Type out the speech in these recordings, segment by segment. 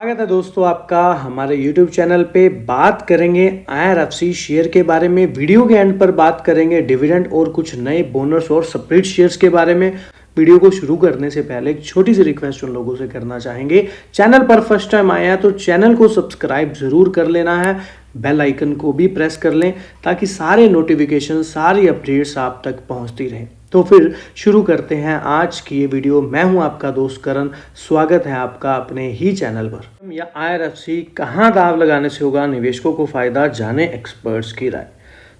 स्वागत है दोस्तों आपका हमारे YouTube चैनल पे। बात करेंगे IRFC शेयर के बारे में। वीडियो के एंड पर बात करेंगे डिविडेंड और कुछ नए बोनस और स्प्लिट शेयर्स के बारे में। वीडियो को शुरू करने से पहले एक छोटी सी रिक्वेस्ट उन लोगों से करना चाहेंगे, चैनल पर फर्स्ट टाइम आया है तो चैनल को सब्सक्राइब जरूर कर लेना है, बेल आइकन को भी प्रेस कर लें ताकि सारे नोटिफिकेशन सारी अपडेट्स आप तक पहुंचती रहें। तो फिर शुरू करते हैं आज की ये वीडियो। मैं हूं आपका दोस्त करण, स्वागत है आपका अपने ही चैनल पर। या IRFC कहां दाव लगाने से होगा निवेशकों को फायदा, जाने एक्सपर्ट्स की राय।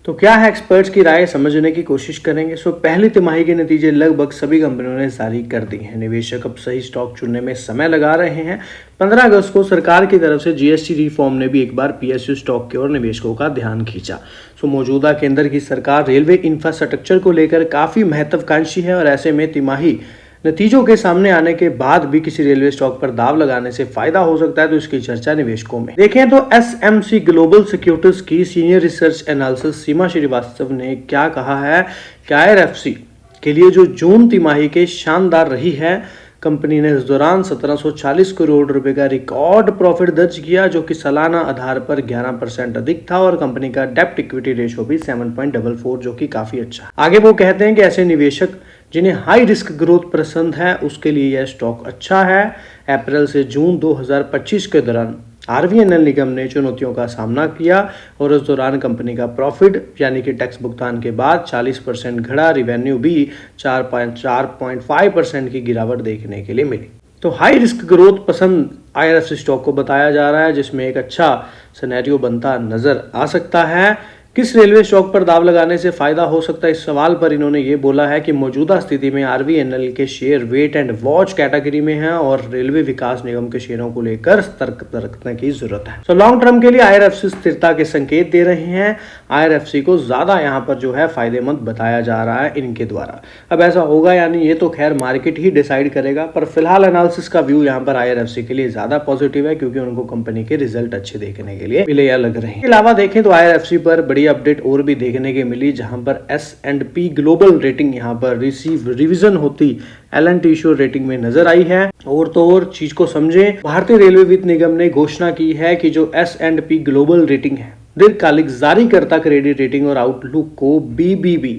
तो क्या है एक्सपर्ट्स की राय, समझने की कोशिश करेंगे। पहली तिमाही के नतीजे लगभग सभी कंपनियों ने जारी कर दी हैं। निवेशक अब सही स्टॉक चुनने में समय लगा रहे हैं। 15 अगस्त को सरकार की तरफ से GST रिफॉर्म ने भी एक बार PSU स्टॉक की ओर निवेशकों का ध्यान खींचा। मौजूदा केंद्र की सरकार रेलवे इंफ्रास्ट्रक्चर को लेकर काफी महत्वाकांक्षी है और ऐसे में तिमाही नतीजों के सामने आने के बाद भी किसी रेलवे स्टॉक पर दाव लगाने से फायदा हो सकता है, तो इसकी चर्चा निवेशकों में। देखें तो SMC ग्लोबल सिक्योरिटीज की सीनियर रिसर्च एनालिसिस सीमा श्रीवास्तव ने क्या कहा है कि IRFC के लिए जो जून तिमाही के शानदार रही है, कंपनी ने इस दौरान 1740 करोड़ रुपए का रिकॉर्ड प्रॉफिट दर्ज किया, जो कि सालाना आधार पर 11% अधिक था और कंपनी का डेप्ट इक्विटी रेशो भी 7.44, जो कि काफी अच्छा। आगे वो कहते हैं कि ऐसे निवेशक जिन्हें हाई रिस्क ग्रोथ पसंद है उसके लिए यह स्टॉक अच्छा है। अप्रैल से जून 2025 के दौरान RVNL निगम ने चुनौतियों का सामना किया और उस दौरान कंपनी का प्रॉफिट यानी कि टैक्स भुगतान के बाद 40% घटा, रिवेन्यू भी 4.5% की गिरावट देखने के लिए मिली। तो हाई रिस्क ग्रोथ पसंद IRFC स्टॉक को बताया जा रहा है, जिसमें एक अच्छा सिनेरियो बनता नजर आ सकता है। किस रेलवे स्टॉक पर दाव लगाने से फायदा हो सकता है, इस सवाल पर इन्होंने ये बोला है कि मौजूदा स्थिति में RVNL के share wait and watch category में हैं और रेलवे विकास निगम के शेयरों को लेकर सतर्क रखने की जरूरत है। लॉन्ग टर्म के लिए IRFC स्थिरता के संकेत दे रहे हैं। IRFC को ज्यादा यहाँ पर जो है फायदेमंद बताया जा रहा है इनके द्वारा। अब ऐसा होगा यानी ये तो खैर मार्केट ही डिसाइड करेगा, पर फिलहाल एनालिसिस का व्यू यहाँ पर IRFC के लिए ज्यादा पॉजिटिव है क्योंकि उनको कंपनी के रिजल्ट अच्छे देखने के लिए मिले या लग रहे हैं। इसके अलावा देखें तो IRFC पर बड़ी अपडेट और भी देखने के मिली, जहां पर S&P ग्लोबल रेटिंग यहां पर रिवीजन होती L&T इश्योर रेटिंग में नजर आई है। और तो और चीज को समझे, भारतीय रेलवे वित्त निगम ने घोषणा की है कि जो S&P ग्लोबल रेटिंग है, दीर्घकालिक जारीकर्ता क्रेडिट रेटिंग और आउटलुक को BBB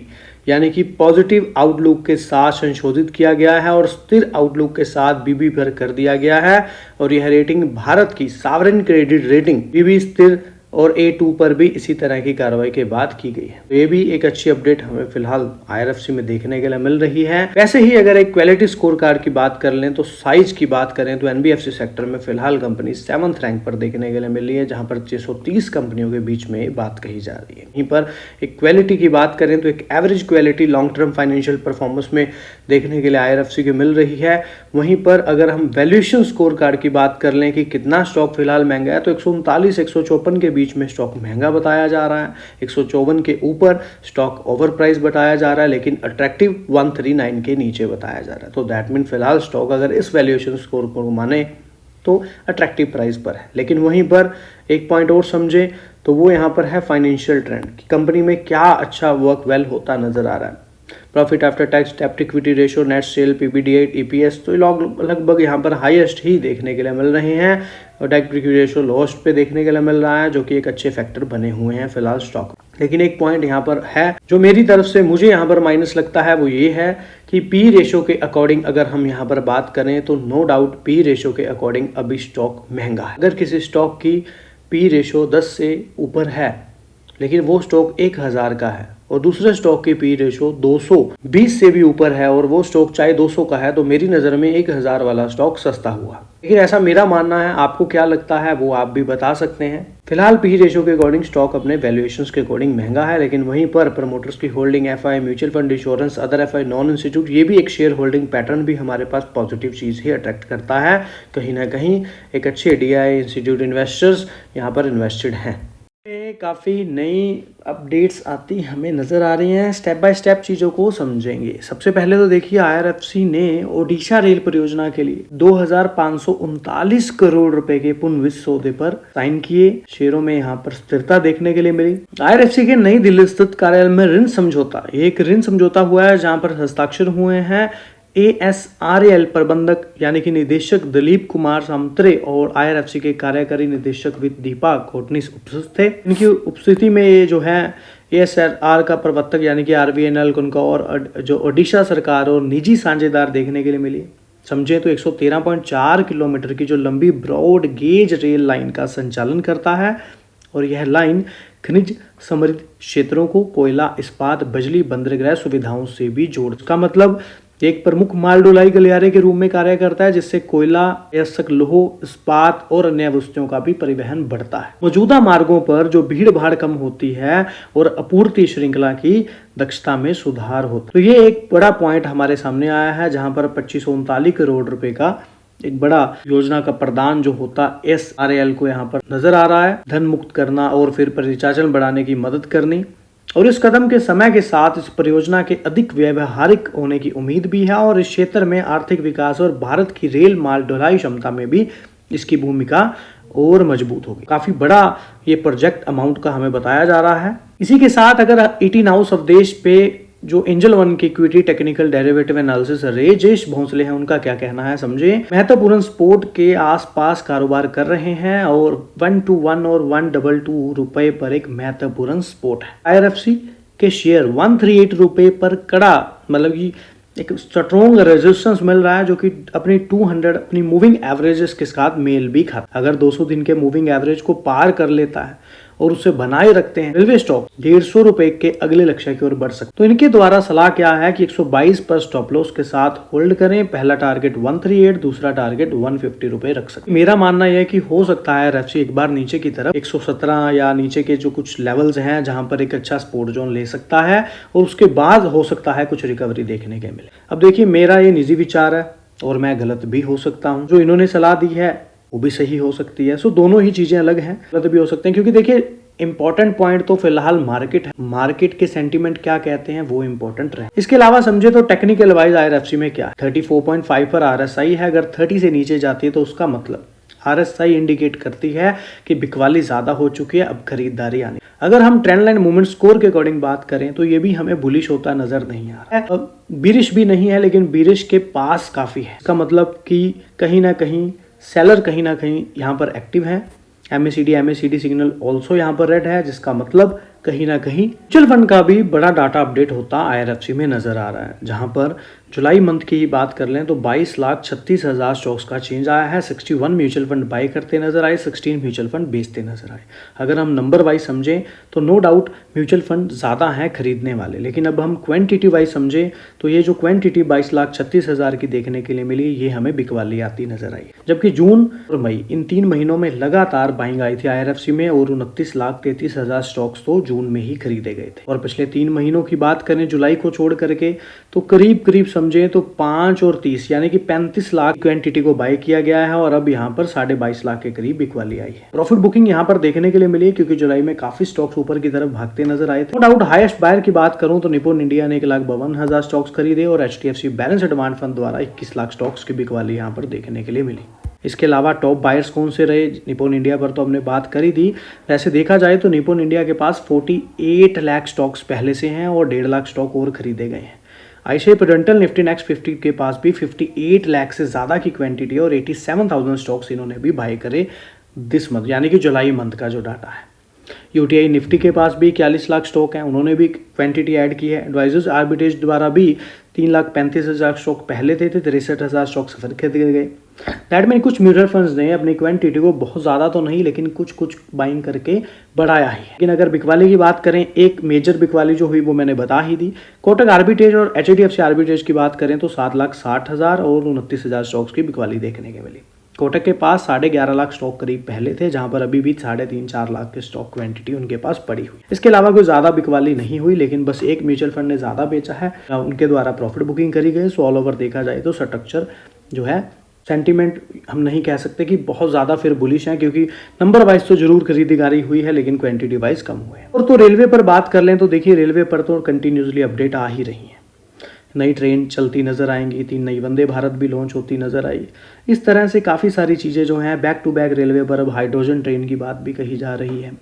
यानी कि पॉजिटिव आउटलुक के साथ संशोधित किया गया है और स्थिर आउटलुक के साथ BB पर कर दिया गया है। और यह रेटिंग भारत की सॉवरेन क्रेडिट रेटिंग BB स्थिर और A2 पर भी इसी तरह की कार्रवाई के बाद की गई है। तो ये भी एक अच्छी अपडेट हमें फिलहाल IRFC में देखने के लिए मिल रही है। वैसे ही अगर एक क्वालिटी स्कोर कार्ड की बात कर लें तो साइज की बात करें तो NBFC सेक्टर में फिलहाल कंपनी 7th रैंक पर देखने के लिए मिली है, जहां पर 630 कंपनियों के बीच में बात कही जा रही है। यहीं पर एक क्वालिटी की बात करें तो एक average quality long term financial performance में देखने के लिए IRFC की मिल रही है। वहीं पर अगर हम वैल्यूएशन स्कोर कार्ड की बात कर लें कि कितना स्टॉक फिलहाल महंगा है, तो 139-154 के बीच में स्टॉक महंगा बताया जा रहा है। 154 के ऊपर स्टॉक ओवर प्राइस बताया जा रहा है, लेकिन अट्रैक्टिव 139 के नीचे बताया जा रहा है। तो दैट मीन फिलहाल स्टॉक अगर इस वैल्यूएशन स्कोर को माने तो अट्रैक्टिव प्राइस पर है। लेकिन वहीं पर एक पॉइंट और समझे तो वो यहाँ पर है फाइनेंशियल ट्रेंड की कंपनी में क्या अच्छा वर्क वेल होता नजर आ रहा है। प्रॉफिट आफ्टर टैक्स, डेप्ट equity ratio, net sale, PBDIT, EPS तो लगभग यहाँ पर हाईएस्ट ही देखने के लिए मिल रहे हैं और डेप्ट इक्विटी रेशियो लोएस्ट पे देखने के लिए मिल रहा है, जो कि एक अच्छे फैक्टर बने हुए हैं फिलहाल स्टॉक। लेकिन एक पॉइंट यहाँ पर है जो मेरी तरफ से मुझे यहाँ पर माइनस लगता है, वो ये है कि P रेशियो के अकॉर्डिंग अगर हम यहाँ पर बात करें तो नो डाउट P रेशियो के अकॉर्डिंग अभी स्टॉक महंगा है। अगर किसी स्टॉक की P रेशियो 10 से ऊपर है लेकिन वो स्टॉक 1000 का है और दूसरे स्टॉक की P रेशो 220 से भी ऊपर है और वो स्टॉक चाहे 200 का है, तो मेरी नज़र में 1000 वाला स्टॉक सस्ता हुआ। लेकिन ऐसा मेरा मानना है, आपको क्या लगता है वो आप भी बता सकते हैं। फिलहाल P रेशो के अकॉर्डिंग स्टॉक अपने वैल्यूएशंस के अकॉर्डिंग महंगा है, लेकिन वहीं पर प्रमोटर्स की holding, FI, mutual fund, insurance, other FI, non institute, ये भी एक शेयर होल्डिंग पैटर्न भी हमारे पास पॉजिटिव चीज़ ही अट्रैक्ट करता है। कहीं ना कहीं एक अच्छे DI इंस्टीट्यूट इन्वेस्टर्स यहाँ पर इन्वेस्टेड हैं। काफ़ी नई अपडेट्स आती हमें नज़र आ रही हैं। स्टेप बाय स्टेप चीज़ों को समझेंगे। सबसे पहले तो देखिए IRFC ने ओडिशा रेल परियोजना के लिए 2539 करोड़ रुपए के पुनर्वित्त सौदे पर साइन किए। शेयरों में यहाँ पर स्थिरता देखने के लिए मिली। IRFC के नई दिल्ली स्थित कार्यालय में ऋण समझौता, एक ऋण समझौता हुआ है जहाँ पर हस्ताक्षर हुए हैं ASRAL प्रबंधक यानी कि निदेशक दिलीप कुमार सामंत्रे और IRFC के कार्यकारी निदेशक दीपा कोटनिस उपस्थित थे। इनकी उपस्थिति में ये जो है ASRAL का प्रवर्तक यानी कि RVNL उनका और जो ओडिशा सरकार और निजी साझेदार देखने के लिए मिली। समझे तो 113.4 किलोमीटर की जो लंबी ब्रॉड गेज रेल लाइन का संचालन करता है और यह लाइन खनिज समृद्ध क्षेत्रों को कोयला, इस्पात, बिजली, बंदरगाह सुविधाओं से भी जोड़। इसका मतलब एक प्रमुख माल ढुलाई गलियारे के रूप में कार्य करता है, जिससे कोयला, अयस्क, लौह, इस्पात और अन्य वस्तुओं का भी परिवहन बढ़ता है। मौजूदा मार्गों पर जो भीड़ भाड़ कम होती है और आपूर्ति श्रृंखला की दक्षता में सुधार होता है। तो ये एक बड़ा पॉइंट हमारे सामने आया है, जहां पर 2539 करोड़ रुपए का एक बड़ा योजना का प्रदान जो होता SRAL को यहाँ पर नजर आ रहा है। धन मुक्त करना और फिर परिचालन बढ़ाने की मदद करनी, और इस कदम के समय के साथ इस परियोजना के अधिक व्यवहारिक होने की उम्मीद भी है और इस क्षेत्र में आर्थिक विकास और भारत की रेल माल ढुलाई क्षमता में भी इसकी भूमिका और मजबूत होगी। काफी बड़ा ये प्रोजेक्ट अमाउंट का हमें बताया जा रहा है। इसी के साथ अगर 18 हाउस ऑफ देश पे जो एंजल वन की equity technical derivative analysis Rajesh Bhonsle हैं, उनका क्या कहना है समझे। महत्वपूर्ण स्पोर्ट के आसपास कारोबार कर रहे हैं और 121 और 122 रुपए पर एक महत्वपूर्ण स्पोर्ट है। IRFC के शेयर 138 रुपए पर कड़ा, मतलब कि एक स्ट्रॉन्ग रेजिस्टेंस मिल रहा है, जो कि अपनी 200 अपनी मूविंग एवरेजेस के साथ मेल भी खाता। अगर 200 दिन के मूविंग एवरेज को पार कर लेता है और उसे बनाए रखते हैं, रेलवे स्टॉक 150 रुपए के अगले लक्ष्य की ओर बढ़ सकते। तो इनके द्वारा सलाह क्या है कि 122 पर स्टॉप लॉस के साथ होल्ड करें। पहला टारगेट 138, दूसरा टारगेट 150 रुपए रख सकते। मेरा मानना यह है कि हो सकता है IRFC एक बार नीचे की तरफ 117 या नीचे के जो कुछ लेवल्स हैं जहां पर एक अच्छा सपोर्ट जोन ले सकता है और उसके बाद हो सकता है कुछ रिकवरी देखने के मिले। अब देखिए, मेरा ये निजी विचार है और मैं गलत भी हो सकता हूँ। जो इन्होंने सलाह दी है वो भी सही हो सकती है। सो दोनों ही चीजें अलग हैं, गलत भी हो सकते हैं, क्योंकि देखिए इंपॉर्टेंट पॉइंट तो फिलहाल मार्केट है। मार्केट के सेंटीमेंट क्या कहते हैं वो इंपॉर्टेंट रहे। इसके अलावा समझे तो टेक्निकल वाइज IRFC में क्या 34.5 पर RSI है। अगर 30 से नीचे जाती है तो उसका मतलब RSI इंडिकेट करती है कि बिकवाली ज्यादा हो चुकी है, अब खरीदारी आनी। अगर हम ट्रेंड लाइन मूवमेंट स्कोर के अकॉर्डिंग बात करें तो ये भी हमें बुलिश होता नजर नहीं आ रहा है। बीरिश भी नहीं है, लेकिन बीरिश के पास काफी है। इसका मतलब कि कहीं ना कहीं सेलर कहीं ना कहीं यहाँ पर एक्टिव है। MACD सिग्नल ऑल्सो यहाँ पर रेड है, जिसका मतलब कहीं ना कहीं म्यूचुअल फंड का भी बड़ा डाटा अपडेट होता IRFC में नजर आ रहा है। जहां पर जुलाई मंथ की बात कर लें तो 22,36,000 स्टॉक्स का चेंज आया है। 61 म्यूचुअल फंड बाय करते नजर आए, 16 म्यूचुअल फंड बेचते नजर आए। अगर हम नंबर वाइज समझें तो नो डाउट म्यूचुअल फंड ज्यादा हैं खरीदने वाले, लेकिन अब हम क्वांटिटी वाइज समझें तो ये जो क्वांटिटी 22,36,000 की देखने के लिए मिली, ये हमें बिकवाली आती नजर आई। जबकि जून और मई इन 3 महीनों में लगातार बाइंग आई थी IRFC में और 29,33,000 स्टॉक्स तो जून में ही खरीदे गए थे। और पिछले 3 महीनों की बात करें जुलाई को छोड़ करके तो करीब समझे तो 5 और 30 यानी कि 35 लाख क्वांटिटी को बाय किया गया है और अब यहाँ पर 22.5 लाख के करीब बिकवाली आई है। प्रॉफिट बुकिंग यहाँ पर देखने के लिए मिली क्योंकि जुलाई में काफी स्टॉक्स ऊपर की तरफ भागते नजर आए थे। नो डाउट हाईएस्ट बायर की बात करूं तो निप्पॉन इंडिया ने 1,52,000 स्टॉक्स खरीदे और HDFC बैलेंस डिमांड फंड द्वारा 21 लाख स्टॉक्स की बिकवाली यहाँ पर देखने के लिए मिली। इसके अलावा टॉप बायर्स कौन से रहे, निप्पॉन इंडिया पर तो हमने बात करी थी। वैसे देखा जाए तो निप्पॉन इंडिया के पास 48 लाख स्टॉक्स पहले से हैं और 1.5 लाख स्टॉक और खरीदे गए हैं। ICICI प्रूडेंशियल निफ्टी नेक्स्ट 50 के पास भी 58 लाख से ज़्यादा की क्वांटिटी और 87,000 स्टॉक्स इन्होंने भी बाय करे दिस मंथ, यानी कि जुलाई मंथ का जो डाटा है। UTI निफ्टी के पास भी 41 लाख स्टॉक हैं, उन्होंने भी क्वांटिटी ऐड की है। एडवाइजर्स आर्बिट्रेज द्वारा भी 3,35,000 स्टॉक पहले थे 63,000 स्टॉक सफर खरीदे गए। दैट मीन कुछ म्यूचुअल फंड्स ने अपनी क्वांटिटी को बहुत ज़्यादा तो नहीं लेकिन कुछ बाइंग करके बढ़ाया ही है। लेकिन अगर बिकवाली की बात करें, एक मेजर बिकवाली जो हुई वो मैंने बता ही दी। कोटक आर्बिट्रेज और HDFC आर्बिट्रेज की बात करें तो 7,60,000 और 29,000 स्टॉक्स की बिकवाली देखने के मिली। कोटक के पास 11.5 लाख स्टॉक करीब पहले थे, जहां पर अभी भी 3.5-4 लाख के स्टॉक क्वांटिटी उनके पास पड़ी हुई। इसके अलावा कोई ज्यादा बिकवाली नहीं हुई, लेकिन बस एक म्यूचुअल फंड ने ज्यादा बेचा है, उनके द्वारा प्रॉफिट बुकिंग करी गई। सो ऑल ओवर देखा जाए तो स्ट्रक्चर जो है, सेंटीमेंट हम नहीं कह सकते कि बहुत ज़्यादा फिर बुलिश है, क्योंकि नंबर वाइज तो जरूर खरीदारी हुई है लेकिन क्वांटिटी वाइज कम हुए हैं। और तो रेलवे पर बात कर लें तो देखिए रेलवे पर तो कंटिन्यूसली अपडेट आ ही रही है। नई ट्रेन चलती नज़र आएंगी, 3 नई वंदे भारत भी लॉन्च होती नज़र आई। इस तरह से काफ़ी सारी चीज़ें जो हैं बैक टू बैक रेलवे पर अब हाइड्रोजन ट्रेन की बात भी कही जा रही है।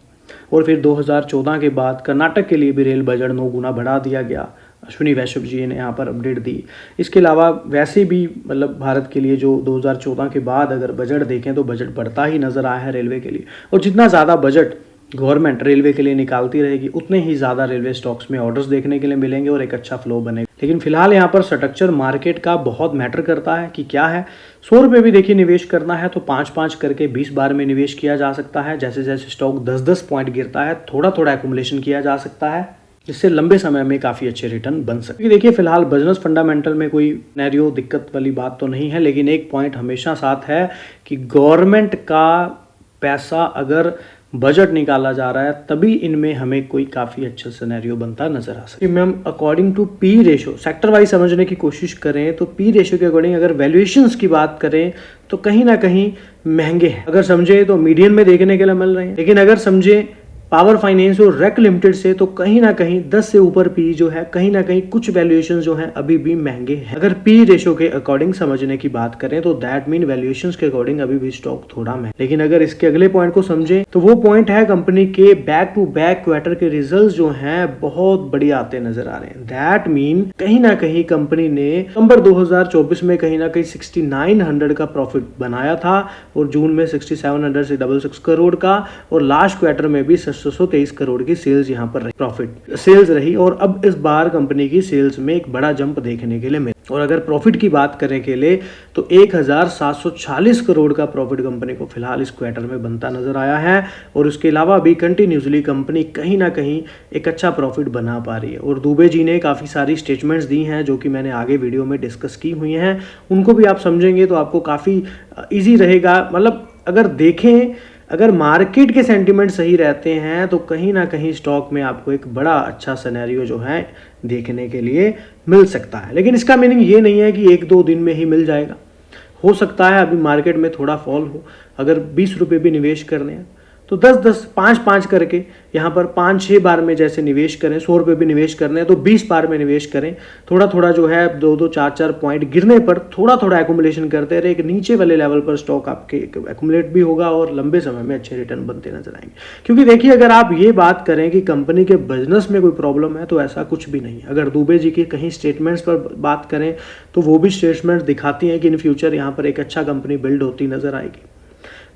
और फिर 2014 के बाद कर्नाटक के लिए भी रेल बजट 9 गुना बढ़ा दिया गया। अश्विनी वैष्णव जी ने यहाँ पर अपडेट दी। इसके अलावा वैसे भी मतलब भारत के लिए जो 2014 के बाद अगर बजट देखें तो बजट बढ़ता ही नज़र आया है रेलवे के लिए, और जितना ज़्यादा बजट गवर्नमेंट रेलवे के लिए निकालती रहेगी उतने ही ज़्यादा रेलवे स्टॉक्स में ऑर्डर्स देखने के लिए मिलेंगे और एक अच्छा फ्लो बनेगा। लेकिन फिलहाल यहाँ पर स्ट्रक्चर मार्केट का बहुत मैटर करता है कि क्या है। 100 रुपये भी देखिए निवेश करना है तो 5-5 करके 20 बार में निवेश किया जा सकता है। जैसे जैसे स्टॉक 10-10 पॉइंट गिरता है थोड़ा थोड़ा एक्युमुलेशन किया जा सकता है, जिससे लंबे समय में काफ़ी अच्छे रिटर्न बन सकते। देखिए फिलहाल बिजनेस फंडामेंटल में कोई सिनेरियो दिक्कत वाली बात तो नहीं है, लेकिन एक पॉइंट हमेशा साथ है कि गवर्नमेंट का पैसा अगर बजट निकाला जा रहा है तभी इनमें हमें कोई काफ़ी अच्छा सिनेरियो बनता नजर आ सकता है। Ma'am according to PE ratio sector wise समझने की कोशिश करें तो पी रेशो के अकॉर्डिंग अगर वैल्यूएशंस की बात करें तो कहीं ना कहीं महंगे हैं। अगर समझे तो मीडियन में देखने के लिए मिल रहे हैं, लेकिन अगर समझे पावर फाइनेंस और रेक लिमिटेड से तो कहीं ना कहीं 10 से ऊपर पी जो है कहीं ना कहीं कुछ वैल्यूएशंस जो हैं अभी भी महंगे हैं। अगर पी रेशो के अकॉर्डिंग समझने की बात करें तो दैट मीन वैल्यूएशंस के अकॉर्डिंग अभी भी स्टॉक थोड़ा महंगा। लेकिन अगर इसके अगले पॉइंट को समझें तो वो पॉइंट है कंपनी के बैक टू बैक क्वार्टर के रिजल्ट जो हैं बहुत बढ़िया आते नजर आ रहे हैं। दैट मीन कहीं ना कहीं कंपनी ने नवंबर 2024 में कहीं ना कहीं 6900 का प्रॉफिट बनाया था और जून में 6700 से 66 करोड़ का, और लास्ट क्वार्टर में भी 723 करोड़ की सेल्स यहाँ पर रही, प्रॉफिट सेल्स रही। और अब इस बार कंपनी की सेल्स में एक बड़ा जंप देखने के लिए मिला। और अगर प्रॉफिट की बात करें के लिए तो 1740 करोड़ का प्रॉफिट कंपनी को फिलहाल इस क्वार्टर में बनता नजर आया है। और उसके अलावा भी कंटिन्यूसली कंपनी कहीं ना कहीं एक अच्छा प्रॉफिट बना पा रही है। और दुबे जी ने काफ़ी सारी स्टेटमेंट्स दी हैं जो कि मैंने आगे वीडियो में डिस्कस की हुई हैं, उनको भी आप समझेंगे तो आपको काफ़ी ईजी रहेगा। मतलब अगर देखें अगर मार्केट के सेंटीमेंट सही रहते हैं तो कहीं ना कहीं स्टॉक में आपको एक बड़ा अच्छा सिनेरियो जो है देखने के लिए मिल सकता है। लेकिन इसका मीनिंग ये नहीं है कि 1-2 दिन में ही मिल जाएगा, हो सकता है अभी मार्केट में थोड़ा फॉल हो। अगर 20 रुपये भी निवेश करने हैं तो 10-10 5-5 करके यहाँ पर 5-6 बार में जैसे निवेश करें, 100 रुपये भी निवेश करने हैं तो 20 बार में निवेश करें। थोड़ा थोड़ा जो है 2-2 4-4 पॉइंट गिरने पर थोड़ा थोड़ा एक्युमुलेशन करते रहे, एक नीचे वाले लेवल पर स्टॉक आपके एक्युमुलेट भी होगा और लंबे समय में अच्छे रिटर्न बनते नजर आएंगे। क्योंकि देखिए अगर आप ये बात करें कि कंपनी के बिजनेस में कोई प्रॉब्लम है तो ऐसा कुछ भी नहीं है। अगर दुबे जी की कहीं स्टेटमेंट्स पर बात करें तो वो भी स्टेटमेंट दिखाती हैं कि इन फ्यूचर यहाँ पर एक अच्छा कंपनी बिल्ड होती नजर आएगी।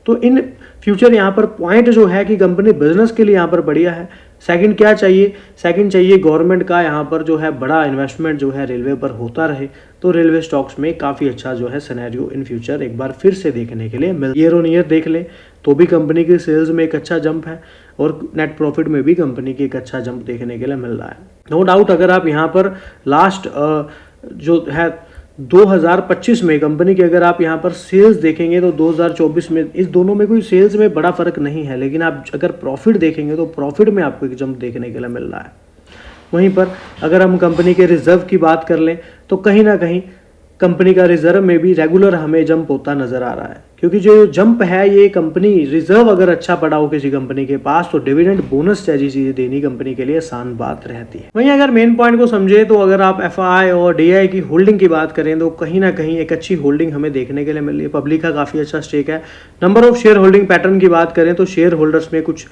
तो इन फ्यूचर यहाँ पर पॉइंट जो है कि कंपनी बिजनेस के लिए यहाँ पर बढ़िया है। सेकंड क्या चाहिए, सेकंड चाहिए गवर्नमेंट का यहाँ पर जो है बड़ा इन्वेस्टमेंट जो है रेलवे पर होता रहे, तो रेलवे स्टॉक्स में काफ़ी अच्छा जो है सिनेरियो इन फ्यूचर एक बार फिर से देखने के लिए मिल। ईयर ऑन ईयर देख लें तो भी कंपनी की सेल्स में एक अच्छा जंप है और नेट प्रॉफिट में भी कंपनी की एक अच्छा जंप देखने के लिए मिल रहा है। नो डाउट अगर आप यहाँ पर लास्ट जो है 2025 में कंपनी के अगर आप यहाँ पर सेल्स देखेंगे तो 2024 में इस दोनों में कोई सेल्स में बड़ा फर्क नहीं है, लेकिन आप अगर प्रॉफिट देखेंगे तो प्रॉफिट में आपको एक जंप देखने के लिए मिल रहा है। वहीं पर अगर हम कंपनी के रिजर्व की बात कर लें तो कहीं ना कहीं कंपनी का रिजर्व में भी रेगुलर हमें जंप होता नजर आ रहा है, क्योंकि जो जंप है ये कंपनी रिजर्व अगर अच्छा पड़ा हो किसी कंपनी के पास तो डिविडेंड बोनस जैसी चीजें देनी कंपनी के लिए आसान बात रहती है। वहीं अगर मेन पॉइंट को समझे तो अगर आप एफआई और डीआई की होल्डिंग की बात करें तो कहीं ना कहीं एक अच्छी होल्डिंग हमें देखने के लिए मिल रही है। पब्लिक का काफी अच्छा स्टेक है। Number of share holding pattern की बात करें तो शेयर होल्डर्स में कुछ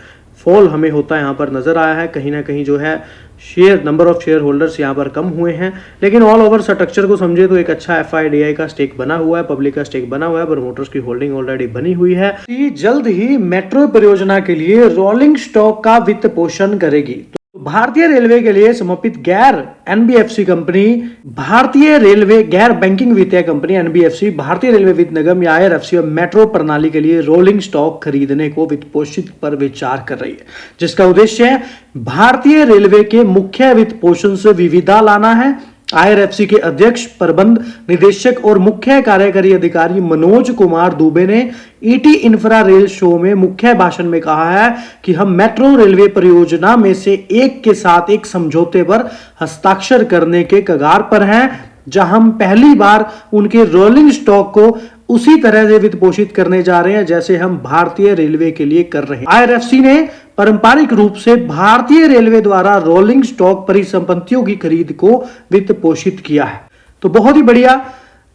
फॉल हमें होता यहाँ पर नजर आया है। कहीं ना कहीं जो है share number of share holders यहाँ पर कम हुए हैं, लेकिन ऑल ओवर स्ट्रक्चर को समझे तो एक अच्छा एफआईडीआई का स्टेक बना हुआ है, पब्लिक का स्टेक बना हुआ है, प्रमोटर्स की होल्डिंग ऑलरेडी बनी हुई है। जल्द ही मेट्रो परियोजना के लिए रोलिंग स्टॉक का वित्त पोषण करेगी। भारतीय रेलवे के लिए समर्पित गैर एनबीएफसी कंपनी भारतीय रेलवे गैर बैंकिंग वित्तीय कंपनी एनबीएफसी भारतीय रेलवे वित्त निगम या आईआरएफसी और मेट्रो प्रणाली के लिए रोलिंग स्टॉक खरीदने को वित्त पोषित पर विचार कर रही है, जिसका उद्देश्य है भारतीय रेलवे के मुख्य वित्त पोषण से विविधता लाना है। आईआरएफसी के अध्यक्ष, प्रबंध निदेशक और मुख्य कार्यकारी अधिकारी मनोज कुमार दुबे ने ईटी इंफ्रा रेल शो में मुख्य भाषण में कहा है कि हम मेट्रो रेलवे परियोजना में से एक के साथ एक समझौते पर हस्ताक्षर करने के कगार पर हैं, जहां हम पहली बार उनके रोलिंग स्टॉक को उसी तरह से वित्त पोषित करने जा रहे हैं जैसे हम भारतीय रेलवे के लिए कर रहे हैं। आईआरएफसी ने पारंपरिक रूप से भारतीय रेलवे द्वारा रोलिंग स्टॉक परिसंपत्तियों की खरीद को वित्त पोषित किया है। तो बहुत ही बढ़िया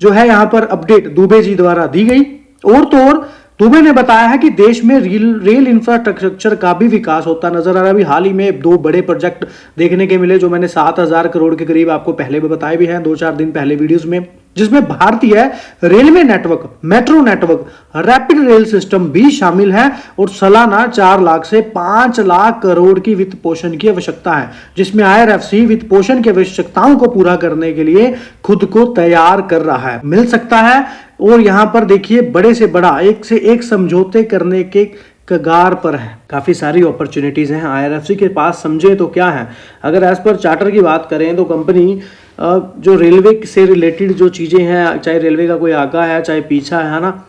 जो है यहाँ पर अपडेट दुबे जी द्वारा दी गई। और तो और दुबे ने बताया है कि देश में रेल इंफ्रास्ट्रक्चर का भी विकास होता नजर आ रहा है। अभी हाल ही में 2 बड़े प्रोजेक्ट देखने के मिले, जो मैंने 7,000 करोड़ के करीब आपको पहले भी बताए भी हैं 2-4 दिन पहले वीडियोस में, जिसमें भारतीय railway network, metro network, rapid rail system भी शामिल है और सालाना 4 लाख से 5 लाख करोड़ की वित्त पोषण की आवश्यकता है, जिसमें IRFC वित्त पोषण की आवश्यकताओं को पूरा करने के लिए खुद को तैयार कर रहा है, मिल सकता है। और यहां पर देखिए बड़े से बड़ा एक से एक समझौते करने के कगार पर है। काफी सारी अपॉर्चुनिटीज हैं IRFC के पास, समझे तो क्या है। अगर एज पर चार्टर की बात करें तो कंपनी जो रेलवे से रिलेटेड जो चीजें हैं, चाहे रेलवे का कोई आगा है चाहे पीछा है ना,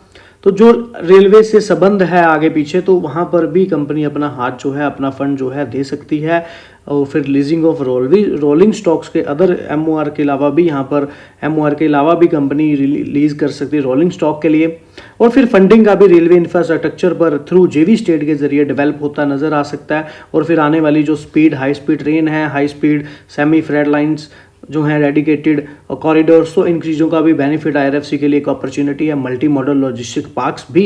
तो जो रेलवे से संबंध है आगे पीछे, तो वहां पर भी कंपनी अपना हाथ जो है, अपना फंड जो है दे सकती है। और फिर लीजिंग ऑफ रोलिंग स्टॉक्स के अदर MOR के अलावा भी, यहाँ पर MOR के अलावा भी कंपनी रिलीज कर सकती है रोलिंग स्टॉक के लिए। और फिर फंडिंग का भी रेलवे इंफ्रास्ट्रक्चर पर थ्रू JV स्टेट के जरिए डेवलप होता नजर आ सकता है। और फिर आने वाली जो हाई स्पीड ट्रेन है, high speed semi freight lines जो हैं, डेडिकेटेड कॉरिडोर्स, तो इन चीज़ों का भी बेनिफिट IRFC के लिए एक अपॉर्चुनिटी है। मल्टी मॉडल लॉजिस्टिक पार्क्स भी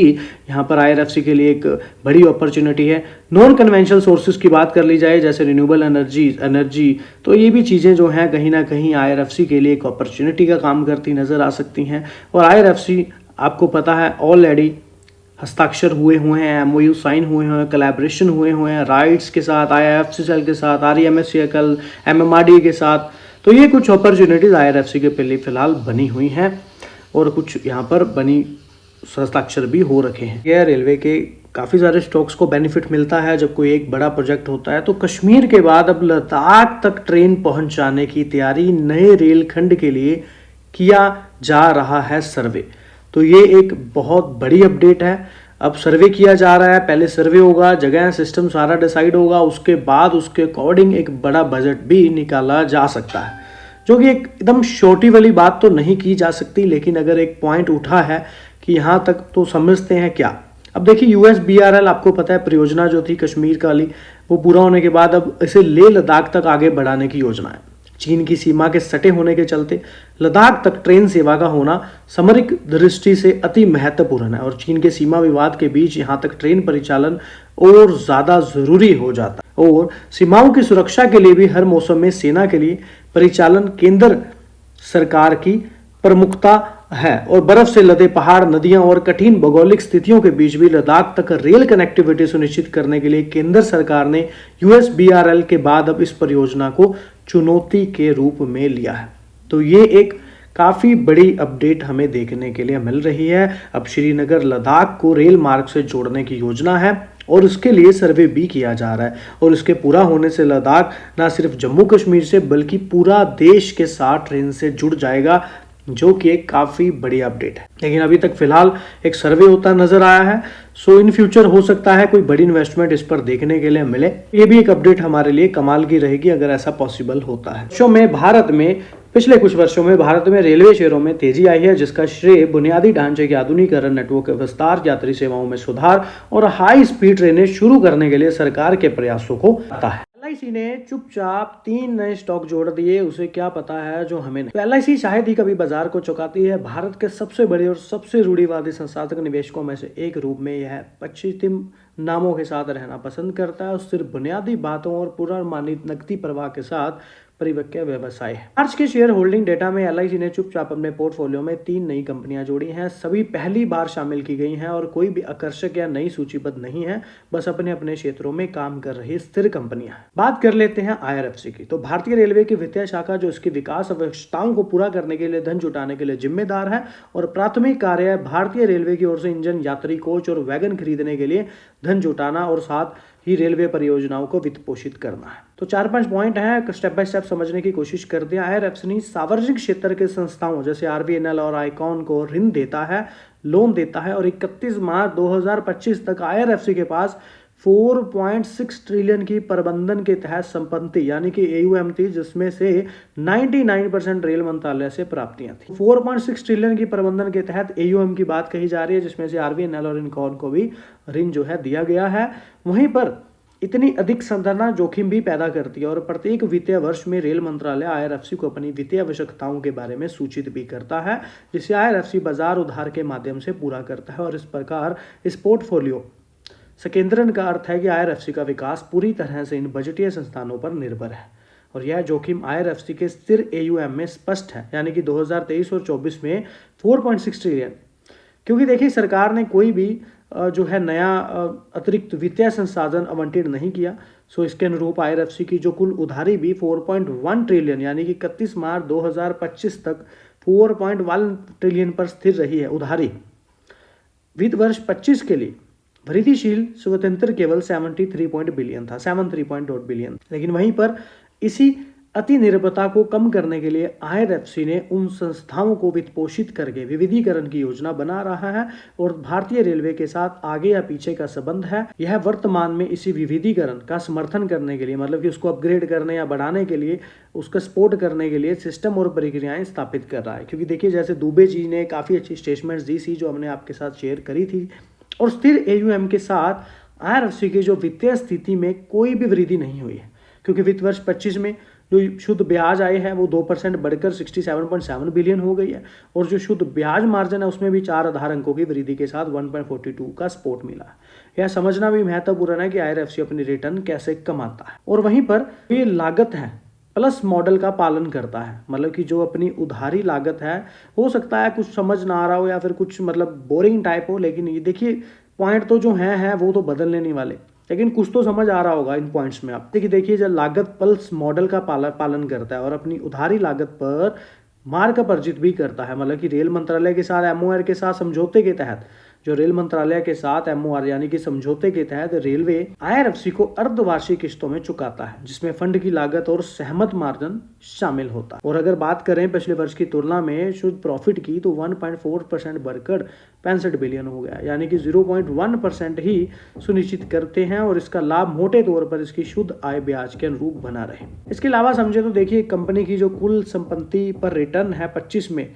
यहाँ पर IRFC के लिए एक बड़ी अपॉर्चुनिटी है। नॉन कन्वेंशनल सोर्सेज की बात कर ली जाए, जैसे रिन्यूएबल एनर्जी, तो ये भी चीज़ें जो हैं कहीं ना कहीं IRFC के लिए एक अपॉर्चुनिटी का काम करती नज़र आ सकती हैं। और IRFC आपको पता है ऑलरेडी हस्ताक्षर हुए हैं, MOU साइन हुए हैं, कोलैबोरेशन हुए हैं राइट्स के साथ, IFCCL के साथ, REMSCL, MMRD के साथ। तो ये कुछ अपॉर्चुनिटीज IRFC के पहले फिलहाल बनी हुई हैं और कुछ यहाँ पर बनी हस्ताक्षर भी हो रखे हैं। यह रेलवे के काफ़ी सारे स्टॉक्स को बेनिफिट मिलता है जब कोई एक बड़ा प्रोजेक्ट होता है। तो कश्मीर के बाद अब लद्दाख तक ट्रेन पहुंचाने की तैयारी नए रेल खंड के लिए किया जा रहा है सर्वे। तो ये एक बहुत बड़ी अपडेट है। अब सर्वे किया जा रहा है, पहले सर्वे होगा, जगह सिस्टम सारा डिसाइड होगा, उसके बाद उसके अकॉर्डिंग एक बड़ा बजट भी निकाला जा सकता है, जो कि एकदम छोटी वाली बात तो नहीं की जा सकती। लेकिन अगर एक पॉइंट उठा है कि यहाँ तक, तो समझते हैं क्या। अब देखिए USBRL आपको पता है परियोजना जो थी कश्मीर वाली, वो पूरा होने के बाद अब इसे लेह लद्दाख तक आगे बढ़ाने की योजना है। चीन की सीमा के सटे होने के चलते लद्दाख तक ट्रेन सेवा का होना सामरिक दृष्टि से अति महत्वपूर्ण है और चीन के सीमा विवाद के बीच यहां तक ट्रेन परिचालन और ज्यादा जरूरी हो जाता है। और सीमाओं की सुरक्षा के लिए भी हर मौसम में सेना के लिए परिचालन केंद्र सरकार की प्रमुखता है। और बर्फ से लदे पहाड़, नदियां और कठिन भौगोलिक स्थितियों के बीच भी लद्दाख तक रेल कनेक्टिविटी सुनिश्चित करने के लिए केंद्र सरकार ने USBRL के बाद अब इस परियोजना को चुनौती के रूप में लिया है। तो ये एक काफी बड़ी अपडेट हमें देखने के लिए मिल रही है। अब श्रीनगर लद्दाख को रेल मार्ग से जोड़ने की योजना है और उसके लिए सर्वे भी किया जा रहा है। और इसके पूरा होने से लद्दाख ना सिर्फ जम्मू कश्मीर से बल्कि पूरा देश के साथ ट्रेन से जुड़ जाएगा, जो कि एक काफी बड़ी अपडेट है। लेकिन अभी तक फिलहाल एक सर्वे होता नजर आया है। सो इन फ्यूचर हो सकता है कोई बड़ी इन्वेस्टमेंट इस पर देखने के लिए मिले। ये भी एक अपडेट हमारे लिए कमाल की रहेगी अगर ऐसा पॉसिबल होता है। पिछले कुछ वर्षों में भारत में रेलवे शेयरों में तेजी आई है, जिसका श्रेय बुनियादी ढांचे के आधुनिकीकरण, नेटवर्क के विस्तार, यात्री सेवाओं में सुधार और हाई स्पीड ट्रेनें शुरू करने के लिए सरकार के प्रयासों को आता है। LIC ने चुपचाप 3 नए स्टॉक जोड़ दिए, उसे क्या पता है जो हमें नहीं। तो LIC शायद ही कभी बाजार को चौंकाती है। भारत के सबसे बड़े और सबसे रूढ़िवादी संस्थागत निवेशकों में से एक रूप में यह पश्चिम नामों के साथ रहना पसंद करता है और सिर्फ बुनियादी बातों और पूर्वानुमानित नकदी प्रवाह के साथ परिपक्व व्यवसाय है। मार्च के शेयर होल्डिंग डेटा में LIC ने चुपचाप अपने पोर्टफोलियो में 3 नई कंपनियां जोड़ी हैं। सभी पहली बार शामिल की गई हैं और कोई भी आकर्षक या नई सूचीबद्ध नहीं है, बस अपने अपने क्षेत्रों में काम कर रही स्थिर कंपनियां। बात कर लेते हैं IRFC की। तो भारतीय रेलवे की वित्तीय शाखा जो इसकी विकास आवश्यकताओं को पूरा करने के लिए धन जुटाने के लिए जिम्मेदार है और प्राथमिक कार्य भारतीय रेलवे की ओर से इंजन, यात्री कोच और वैगन खरीदने के लिए धन जुटाना और साथ ही रेलवे परियोजनाओं को वित्त पोषित करना है। तो 4-5 पॉइंट हैं, स्टेप बाय स्टेप समझने की कोशिश करते हैं। IRFC ने सार्वजनिक क्षेत्र के संस्थाओं जैसे RVNL और आईकॉन को ऋण देता है, लोन देता है और 31 मार्च 2025 तक IRFC के पास 4.6 ट्रिलियन की प्रबंधन के तहत संपत्ति यानी कि AUM थी, जिसमें से 99% रेल मंत्रालय से प्राप्तियां थी। 4.6 ट्रिलियन की प्रबंधन के तहत AUM की बात कही जा रही है, जिसमें से RVNL और इनकॉन को भी ऋण जो है दिया गया है। वहीं पर इतनी अधिक संधारणा जोखिम भी पैदा करती है और प्रत्येक वित्तीय वर्ष में रेल मंत्रालय आईआरएफसी को अपनी वित्तीय आवश्यकताओं के बारे में सूचित भी करता है, जिसे आईआरएफसी बाजार उधार के माध्यम से पूरा करता है। और इस प्रकार इस पोर्टफोलियो संकेंद्रण का अर्थ है कि आईआरएफसी का विकास पूरी तरह से इन बजटीय संस्थानों पर निर्भर है और यह जोखिम आईआरएफसी के स्थिर एयूएम में स्पष्ट है, यानी कि 2023 और 24 में 4.6 ट्रिलियन। क्योंकि देखिए सरकार ने कोई भी जो है नया अतिरिक्त वित्तीय संसाधन आवंटित नहीं किया, सो इसके अनुरूप आईआरएफसी की जो कुल उधारी भी 4.1 ट्रिलियन यानी कि 31 मार्च 2025 तक 4.1 ट्रिलियन पर स्थिर रही है उधारी। वित्त वर्ष 25 के लिए वृद्धिशील स्वतंत्र केवल 73 बिलियन था, 73.8 बिलियन। लेकिन वहीं पर इसी अति निर्भरता को कम करने के लिए आईआरएफसी ने उन संस्थाओं को वित्त पोषित करके विविधीकरण की योजना बना रहा है और भारतीय रेलवे के साथ आगे या पीछे का संबंध है। यह वर्तमान में इसी विविधीकरण का समर्थन करने के लिए, मतलब कि उसको अपग्रेड करने या बढ़ाने के लिए, उसका सपोर्ट करने के लिए सिस्टम और प्रक्रियाएं स्थापित कर रहा है। क्योंकि देखिए जैसे दुबे जी ने काफ़ी अच्छी स्टेटमेंट्स दी थी जो हमने आपके साथ शेयर करी थी, और स्थिर एयूएम के साथ आईआरएफसी की जो वित्तीय स्थिति में कोई भी वृद्धि नहीं हुई है। क्योंकि वित्त वर्ष 25 में जो शुद्ध ब्याज आय है वो 2% बढ़कर 67.7 बिलियन हो गई है और जो शुद्ध ब्याज मार्जिन है उसमें भी 4 आधार अंकों की वृद्धि के साथ 1.42 का सपोर्ट मिला है। यह समझना भी महत्वपूर्ण है कि आईआरएफसी अपनी रिटर्न कैसे कमाता है। और वहीं पर ये लागत है प्लस मॉडल का पालन करता है, मतलब कि जो अपनी उधारी लागत है, हो सकता है कुछ समझ ना आ रहा हो या फिर कुछ मतलब बोरिंग टाइप हो, लेकिन ये देखिए पॉइंट तो जो है वो तो बदलने नहीं वाले, लेकिन कुछ तो समझ आ रहा होगा इन पॉइंट्स में। आप देखिए जब लागत पल्स मॉडल का पालन करता है और अपनी उधारी लागत पर मार्कअप अर्जित भी करता है, मतलब कि रेल मंत्रालय के साथ एमओआर के साथ समझौते के तहत, जो रेल मंत्रालय के साथ एमओआर यानी कि समझौते के तहत रेलवे आईआरएफसी को अर्धवार्षिक किस्तों में चुकाता है, जिसमें फंड की लागत और सहमत मार्जिन शामिल होता है। और अगर बात करें पिछले वर्ष की तुलना में शुद्ध प्रॉफिट की तो 1.4% बढ़कर 65 बिलियन हो गया, यानी कि 0.1% ही सुनिश्चित करते हैं और इसका लाभ मोटे तौर पर इसकी शुद्ध आय ब्याज के अनुरूप बना रहे। इसके अलावा समझे तो देखिए कंपनी की जो कुल संपत्ति पर रिटर्न है 25 में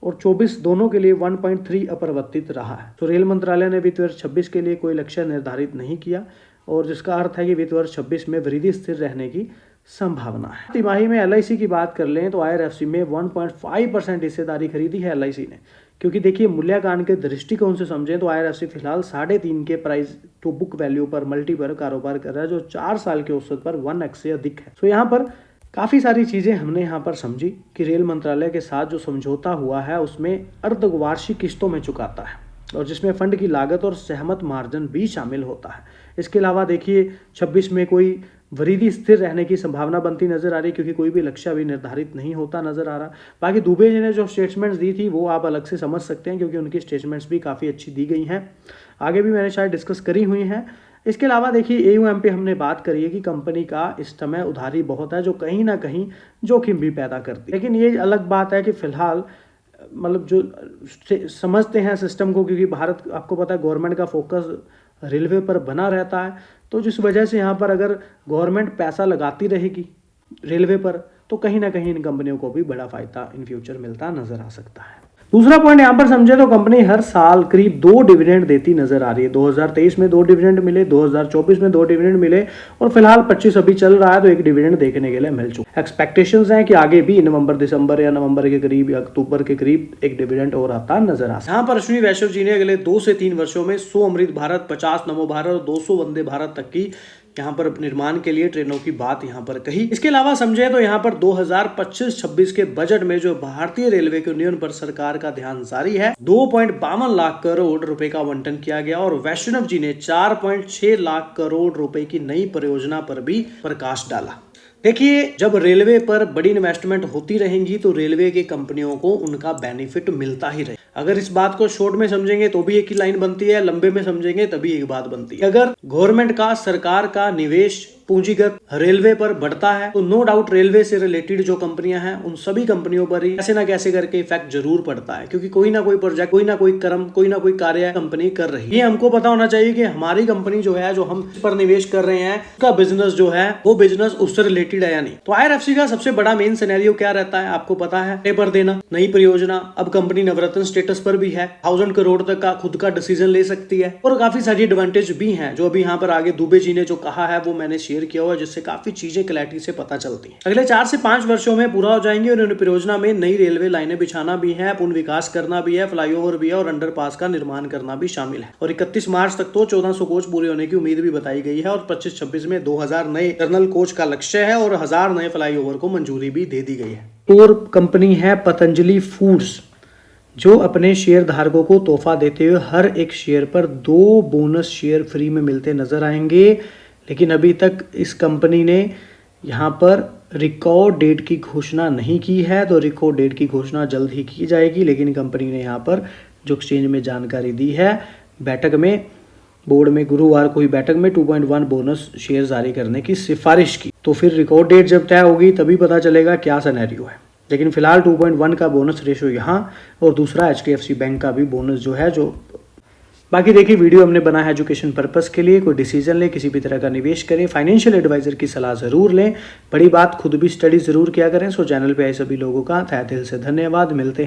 और 24 दोनों के लिए 1.3 अपरिवर्तित रहा है। तो रेल मंत्रालय ने वित्त वर्ष 26 के लिए कोई लक्ष्य निर्धारित नहीं किया और जिसका अर्थ है कि वित्त वर्ष 26 में वृद्धि स्थिर रहने की संभावना है। तिमाही में एलआईसी की बात कर लें तो आईआरएफसी में 1.5% हिस्सेदारी खरीदी है एलआईसी ने, क्योंकि देखिए मूल्यांकन के दृष्टिकोण से समझें तो आईआरएफसी फिलहाल 3.5 के प्राइस टू बुक वैल्यू पर मल्टी पर कारोबार कर रहा है, जो 4 साल के औसत पर 1x से अधिक है। तो यहाँ पर काफ़ी सारी चीज़ें हमने यहाँ पर समझी कि रेल मंत्रालय के साथ जो समझौता हुआ है उसमें अर्धवार्षिक किस्तों में चुकाता है और जिसमें फंड की लागत और सहमत मार्जिन भी शामिल होता है। इसके अलावा देखिए 26 में कोई वृद्धि स्थिर रहने की संभावना बनती नजर आ रही, क्योंकि कोई भी लक्ष्य अभी निर्धारित नहीं होता नजर आ रहा। बाकी दुबे जी ने जो स्टेटमेंट्स दी थी वो आप अलग से समझ सकते हैं, क्योंकि उनकी स्टेटमेंट्स भी काफ़ी अच्छी दी गई हैं, आगे भी मैंने शायद डिस्कस करी हुई हैं। इसके अलावा देखिए एयूएम पे हमने बात करी है कि कंपनी का इस समय उधारी बहुत है जो कहीं ना कहीं जोखिम भी पैदा करती है। लेकिन ये अलग बात है कि फिलहाल मतलब जो समझते हैं सिस्टम को, क्योंकि भारत आपको पता है गवर्नमेंट का फोकस रेलवे पर बना रहता है, तो जिस वजह से यहाँ पर अगर गवर्नमेंट पैसा लगाती रहेगी रेलवे पर तो कहीं ना कहीं इन कंपनियों को भी बड़ा फायदा इन फ्यूचर मिलता नजर आ सकता है। दूसरा पॉइंट यहाँ पर समझे तो कंपनी हर साल करीब 2 डिविडेंड देती नजर आ रही है। 2023 में 2 डिविडेंड मिले, 2024 में 2 डिविडेंड मिले और फिलहाल 25 अभी चल रहा है तो 1 डिविडेंड देखने के लिए मिल चुका। एक्सपेक्टेशंस हैं कि आगे भी नवंबर दिसंबर या नवंबर के करीब या अक्टूबर के करीब 1 डिविडेंड और आता नजर आ। यहाँ पर अश्विनी वैष्णव जी ने अगले 2 से 3 वर्षों में 100 अमृत भारत, 50 नमो भारत और 200 वंदे भारत तक की यहाँ पर निर्माण के लिए ट्रेनों की बात यहाँ पर कही। इसके अलावा समझे तो यहाँ पर 2025-26 के बजट में जो भारतीय रेलवे के उन्नयन पर सरकार का ध्यान जारी है, 2.52 लाख करोड़ रुपए का आवंटन किया गया और वैष्णव जी ने 4.6 लाख करोड़ रुपए की नई परियोजना पर भी प्रकाश डाला। देखिए जब रेलवे पर बड़ी इन्वेस्टमेंट होती रहेंगी तो रेलवे की कंपनियों को उनका बेनिफिट मिलता ही रहे। अगर इस बात को शॉर्ट में समझेंगे तो भी एक ही लाइन बनती है, लंबे में समझेंगे तभी एक बात बनती है। अगर गवर्नमेंट का, सरकार का निवेश पूंजीगत रेलवे पर बढ़ता है तो नो डाउट रेलवे से रिलेटेड जो कंपनियां हैं उन सभी कंपनियों पर ही कैसे ना कैसे करके इफेक्ट जरूर पड़ता है, क्योंकि कोई ना कोई प्रोजेक्ट, कोई ना कोई कर्म, कोई ना कोई कार्य कंपनी कर रही है। ये हमको पता होना चाहिए कि हमारी कंपनी जो है, जो हम पर निवेश कर रहे हैं, उसका बिजनेस जो है वो बिजनेस उससे रिलेटेड है या नहीं। तो IRFC का सबसे बड़ा मेन सिनेरियो क्या रहता है आपको पता है, पेपर देना, नई परियोजना। अब कंपनी नवरत्न स्टेटस पर भी है, 1000 करोड़ तक का खुद का डिसीजन ले सकती है और काफी सारी एडवांटेज भी हैं जो अभी यहाँ पर आगे दुबे जी ने जो कहा है वो मैंने शेयर किया हुआ है, जिससे काफी चीजें क्लैरिटी से पता चलती हैं। अगले 4 से 5 वर्षों में पूरा हो जाएंगे और इन परियोजना में नई रेलवे लाइनें बिछाना भी है, पुनः विकास करना भी है, फ्लाईओवर भी है और अंडरपास का निर्माण करना भी शामिल है। और 31 मार्च तक तो 1400 कोच पूरे होने की उम्मीद भी बताई गई है और 25-26 में 2000 नए टर्नल कोच का लक्ष्य है और 1000 नए फ्लाईओवर को मंजूरी भी दे दी गई है। और कंपनी है पतंजलि फूड्स, जो अपने शेयर धारकों को तोहफा देते हुए हर एक शेयर पर 2 बोनस शेयर फ्री में मिलते नजर आएंगे। लेकिन अभी तक इस कंपनी ने यहाँ पर रिकॉर्ड डेट की घोषणा नहीं की है, तो रिकॉर्ड डेट की घोषणा जल्द ही की जाएगी। लेकिन कंपनी ने यहाँ पर जो एक्सचेंज में जानकारी दी है, बैठक में बोर्ड में गुरुवार को ही बैठक में 2.1 बोनस शेयर जारी करने की सिफारिश की। तो फिर रिकॉर्ड डेट जब तय होगी तभी पता चलेगा क्या सिनेरियो है। लेकिन फिलहाल 2.1 का बोनस रेशो यहाँ और दूसरा HDFC बैंक का भी बोनस जो है, जो बाकी देखिए वीडियो हमने बना है एजुकेशन पर्पस के लिए। कोई डिसीजन ले, किसी भी तरह का निवेश करें, फाइनेंशियल एडवाइजर की सलाह जरूर लें। बड़ी बात, खुद भी स्टडी जरूर किया करें। सो चैनल पे आए सभी लोगों का तहे दिल से धन्यवाद। मिलते हैं।